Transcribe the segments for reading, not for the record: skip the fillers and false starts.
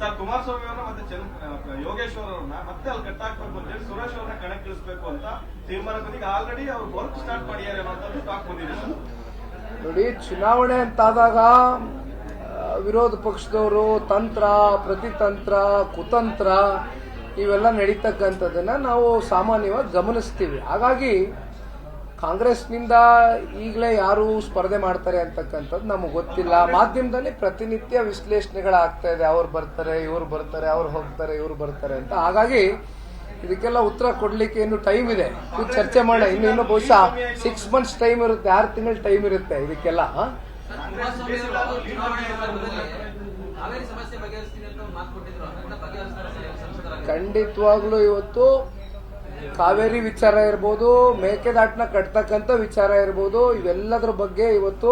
Sir, Kumaraswamy ಅವರನ್ನ ಮತ್ತೆ ಯೋಗೇಶ್ವರ್ ಅವ್ರನ್ನ ಮತ್ತೆ ಅಲ್ಲಿ ಕಟ್ಟಾಕ್ಬೇಕು ಅಂತ ಹೇಳಿ ಸುರೇಶ್ ಅವ್ರನ್ನ ಕಣಕ್ಕಿಳಿಸಬೇಕು ಅಂತ ತೀರ್ಮಾನ ಬಂದಿದೆ. ಆಲ್ರೆಡಿ ಅವ್ರು ವರ್ಕ್ ಸ್ಟಾರ್ಟ್ ಮಾಡಿದ್ದಾರೆ ಅನ್ನೋಂಥದ್ದು ಟಾಕ್ ಬಂದಿದೆ. ನೋಡಿ, ಚುನಾವಣೆ ಅಂತಾದಾಗ ವಿರೋಧ ಪಕ್ಷದವರು ತಂತ್ರ, ಪ್ರತಿತಂತ್ರ, ಕುತಂತ್ರ ಇವೆಲ್ಲ ನಡೀತಕ್ಕಂಥದ್ದನ್ನ ನಾವು ಸಾಮಾನ್ಯವಾಗಿ ಗಮನಿಸ್ತೀವಿ. ಹಾಗಾಗಿ ಕಾಂಗ್ರೆಸ್ನಿಂದ ಈಗಲೇ ಯಾರು ಸ್ಪರ್ಧೆ ಮಾಡ್ತಾರೆ ಅಂತಕ್ಕಂಥದ್ದು ನಮಗೆ ಗೊತ್ತಿಲ್ಲ. ಮಾಧ್ಯಮದಲ್ಲಿ ಪ್ರತಿನಿತ್ಯ ವಿಶ್ಲೇಷಣೆಗಳಾಗ್ತಾ ಇದೆ, ಅವ್ರು ಬರ್ತಾರೆ, ಇವ್ರು ಬರ್ತಾರೆ, ಅವ್ರು ಹೋಗ್ತಾರೆ, ಇವ್ರು ಬರ್ತಾರೆ ಅಂತ. ಹಾಗಾಗಿ ಇದಕ್ಕೆಲ್ಲ ಉತ್ತರ ಕೊಡ್ಲಿಕ್ಕೆ ಇನ್ನು ಟೈಮ್ ಇದೆ, ಚರ್ಚೆ ಮಾಡ. ಇನ್ನು ಬಹುಶಃ 6 months ಟೈಮ್ ಇರುತ್ತೆ, 6 ತಿಂಗಳ ಟೈಮ್ ಇರುತ್ತೆ ಇದಕ್ಕೆಲ್ಲ. ಖಂಡಿತವಾಗ್ಲೂ ಇವತ್ತು ಕಾವೇರಿ ವಿಚಾರ ಇರ್ಬೋದು, ಮೇಕೆದಾಟನ ಕಟ್ತಕ್ಕಂಥ ವಿಚಾರ ಇರ್ಬೋದು, ಇವೆಲ್ಲದರ ಬಗ್ಗೆ ಇವತ್ತು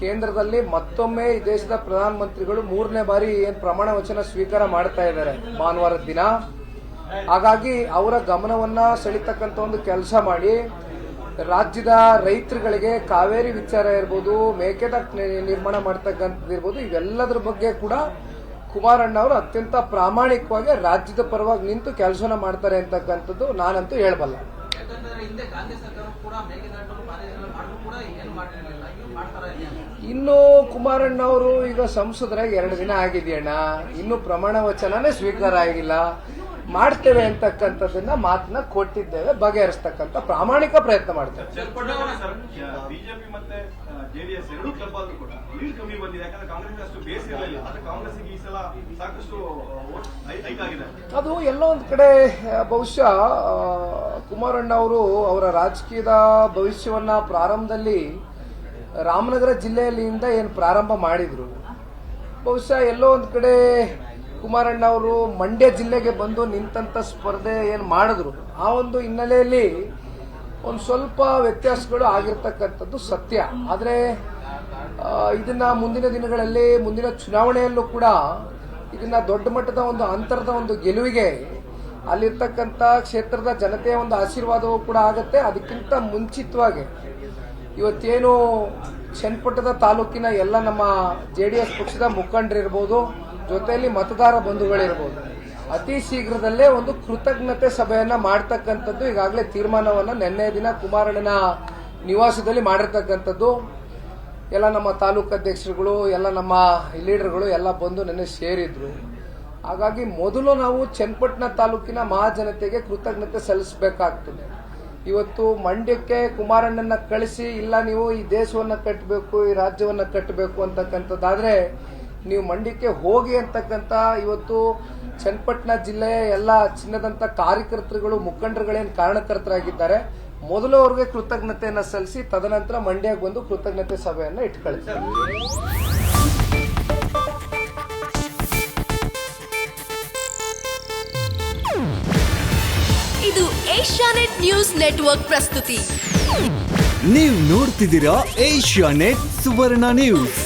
ಕೇಂದ್ರದಲ್ಲಿ ಮತ್ತೊಮ್ಮೆ ಈ ದೇಶದ ಪ್ರಧಾನಮಂತ್ರಿಗಳು 3ನೇ ಬಾರಿ ಏನ್ ಪ್ರಮಾಣ ವಚನ ಸ್ವೀಕಾರ ಮಾಡ್ತಾ ಇದ್ದಾರೆ ಭಾನುವಾರದ ದಿನ. ಹಾಗಾಗಿ ಅವರ ಗಮನವನ್ನ ಸೆಳೀತಕ್ಕಂಥ ಒಂದು ಕೆಲಸ ಮಾಡಿ ರಾಜ್ಯದ ರೈತರುಗಳಿಗೆ ಕಾವೇರಿ ವಿಚಾರ ಇರ್ಬೋದು, ಮೇಕೆದಾಟ ನಿರ್ಮಾಣ ಮಾಡ್ತಕ್ಕಂಥದ್ದು ಇರ್ಬೋದು, ಇವೆಲ್ಲದರ ಬಗ್ಗೆ ಕೂಡ ಕುಮಾರಣ್ಣ ಅವರು ಅತ್ಯಂತ ಪ್ರಾಮಾಣಿಕವಾಗಿ ರಾಜ್ಯದ ಪರವಾಗಿ ನಿಂತು ಕೆಲಸನ ಮಾಡ್ತಾರೆ ಅಂತಕ್ಕಂಥದ್ದು ನಾನಂತೂ ಹೇಳಬಲ್ಲ. ಇನ್ನು ಕುಮಾರಣ್ಣ ಅವರು ಈಗ ಸಂಸದರಾಗಿ 2 ದಿನ ಆಗಿದೆಯಣ್ಣ, ಇನ್ನು ಪ್ರಮಾಣ ವಚನನೇ ಸ್ವೀಕಾರ ಆಗಿಲ್ಲ. ಮಾಡ್ತೇವೆ ಅಂತಕ್ಕಂಥದ್ದನ್ನ ಮಾತನ್ನ ಕೊಟ್ಟಿದ್ದೇವೆ, ಬಗೆಹರಿಸ್ತಕ್ಕಂಥ ಪ್ರಾಮಾಣಿಕ ಪ್ರಯತ್ನ ಮಾಡ್ತೇವೆ. ಬಿಜೆಪಿ ಮತ್ತೆ ಜೆಡಿಎಸ್ ಎರಡೂ ಕ್ಲಬ್ ಆದ್ರೂ ಕೂಡ ಲೀಡ್ ಕಮ್ಮಿ ಬಂದಿದೆ. ಯಾಕಂದ್ರೆ ಕಾಂಗ್ರೆಸ್ ಅಷ್ಟು ಬೇಸ್ ಇರಲಿಲ್ಲ, ಆದ್ರೆ ಕಾಂಗ್ರೆಸ್ ಈ ಸಲ ಸಾಕಷ್ಟು ಹೈಕ್ ಆಗಿದೆ. ಅದು ಎಲ್ಲೋ ಒಂದ್ ಕಡೆ ಬಹುಶಃ ಕುಮಾರಣ್ಣ ಅವರು ಅವರ ರಾಜಕೀಯದ ಭವಿಷ್ಯವನ್ನ ಪ್ರಾರಂಭದಲ್ಲಿ ರಾಮನಗರ ಜಿಲ್ಲೆಯಲ್ಲಿಂದ ಏನು ಪ್ರಾರಂಭ ಮಾಡಿದ್ರು, ಬಹುಶಃ ಎಲ್ಲೋ ಒಂದ್ ಕಡೆ ಕುಮಾರಣ್ಣ ಅವರು ಮಂಡ್ಯ ಜಿಲ್ಲೆಗೆ ಬಂದು ನಿಂತಂತ ಸ್ಪರ್ಧೆ ಏನು ಮಾಡಿದ್ರು, ಆ ಒಂದು ಹಿನ್ನೆಲೆಯಲ್ಲಿ ಒಂದು ಸ್ವಲ್ಪ ವ್ಯತ್ಯಾಸಗಳು ಆಗಿರ್ತಕ್ಕಂಥದ್ದು ಸತ್ಯ. ಆದರೆ ಇದನ್ನ ಮುಂದಿನ ದಿನಗಳಲ್ಲಿ, ಮುಂದಿನ ಚುನಾವಣೆಯಲ್ಲೂ ಕೂಡ ಇದನ್ನ ದೊಡ್ಡ ಮಟ್ಟದ ಒಂದು ಅಂತರದ ಒಂದು ಗೆಲುವಿಗೆ ಅಲ್ಲಿರ್ತಕ್ಕಂಥ ಕ್ಷೇತ್ರದ ಜನತೆಯ ಒಂದು ಆಶೀರ್ವಾದವೂ ಕೂಡ ಆಗುತ್ತೆ. ಅದಕ್ಕಿಂತ ಮುಂಚಿತವಾಗಿ ಇವತ್ತೇನು ಚನ್ನಪಟ್ಟಣ ತಾಲೂಕಿನ ಎಲ್ಲ ನಮ್ಮ JDS ಪಕ್ಷದ ಮುಖಂಡರಿರ್ಬೋದು, ಜೊತೆಯಲ್ಲಿ ಮತದಾರ ಬಂಧುಗಳಿರ್ಬೋದು, ಅತಿ ಶೀಘ್ರದಲ್ಲೇ ಒಂದು ಕೃತಜ್ಞತೆ ಸಭೆಯನ್ನ ಮಾಡ್ತಕ್ಕಂಥದ್ದು ಈಗಾಗಲೇ ತೀರ್ಮಾನವನ್ನ ನಿನ್ನೆ ದಿನ ಕುಮಾರಣ್ಣನ ನಿವಾಸದಲ್ಲಿ ಮಾಡಿರ್ತಕ್ಕಂಥದ್ದು. ಎಲ್ಲ ನಮ್ಮ ತಾಲೂಕು ಅಧ್ಯಕ್ಷರುಗಳು, ಎಲ್ಲ ನಮ್ಮ ಲೀಡರ್ಗಳು ಎಲ್ಲ ಬಂದು ನಿನ್ನೆ ಸೇರಿದ್ರು. ಹಾಗಾಗಿ ಮೊದಲು ನಾವು ಚನ್ನಪಟ್ಟಣ ತಾಲೂಕಿನ ಮಹಾಜನತೆಗೆ ಕೃತಜ್ಞತೆ ಸಲ್ಲಿಸಬೇಕಾಗ್ತದೆ. ಇವತ್ತು ಮಂಡ್ಯಕ್ಕೆ ಕುಮಾರಣ್ಣನ ಕಳಿಸಿ, ಇಲ್ಲ ನೀವು ಈ ದೇಶವನ್ನ ಕಟ್ಟಬೇಕು, ಈ ರಾಜ್ಯವನ್ನ ಕಟ್ಟಬೇಕು ಅಂತಕ್ಕಂಥದ್ದಾದ್ರೆ ನೀವು ಮಂಡ್ಯಕ್ಕೆ ಹೋಗಿ ಅಂತಕ್ಕಂಥ ಇವತ್ತು ಚನ್ನಪಟ್ಟಣ ಜಿಲ್ಲೆಯ ಎಲ್ಲ ಚಿನ್ನದಂತ ಕಾರ್ಯಕರ್ತರುಗಳು, ಮುಖಂಡರುಗಳೇನು ಕಾರಣಕರ್ತರಾಗಿದ್ದಾರೆ, ಮೊದಲು ಅವ್ರಿಗೆ ಕೃತಜ್ಞತೆಯನ್ನ ಸಲ್ಲಿಸಿ ತದನಂತರ ಮಂಡ್ಯಕ್ಕೆ ಬಂದು ಕೃತಜ್ಞತೆ ಸಭೆಯನ್ನ ಇಟ್ಕೊಳ್ತಾರೆ. ಇದು ಏಷ್ಯಾನೆಟ್ ನ್ಯೂಸ್ ನೆಟ್ವರ್ಕ್ ಪ್ರಸ್ತುತಿ. ನೀವು ನೋಡ್ತಿದ್ದೀರಾ ಏಷ್ಯಾನೆಟ್ ಸುವರ್ಣ ನ್ಯೂಸ್.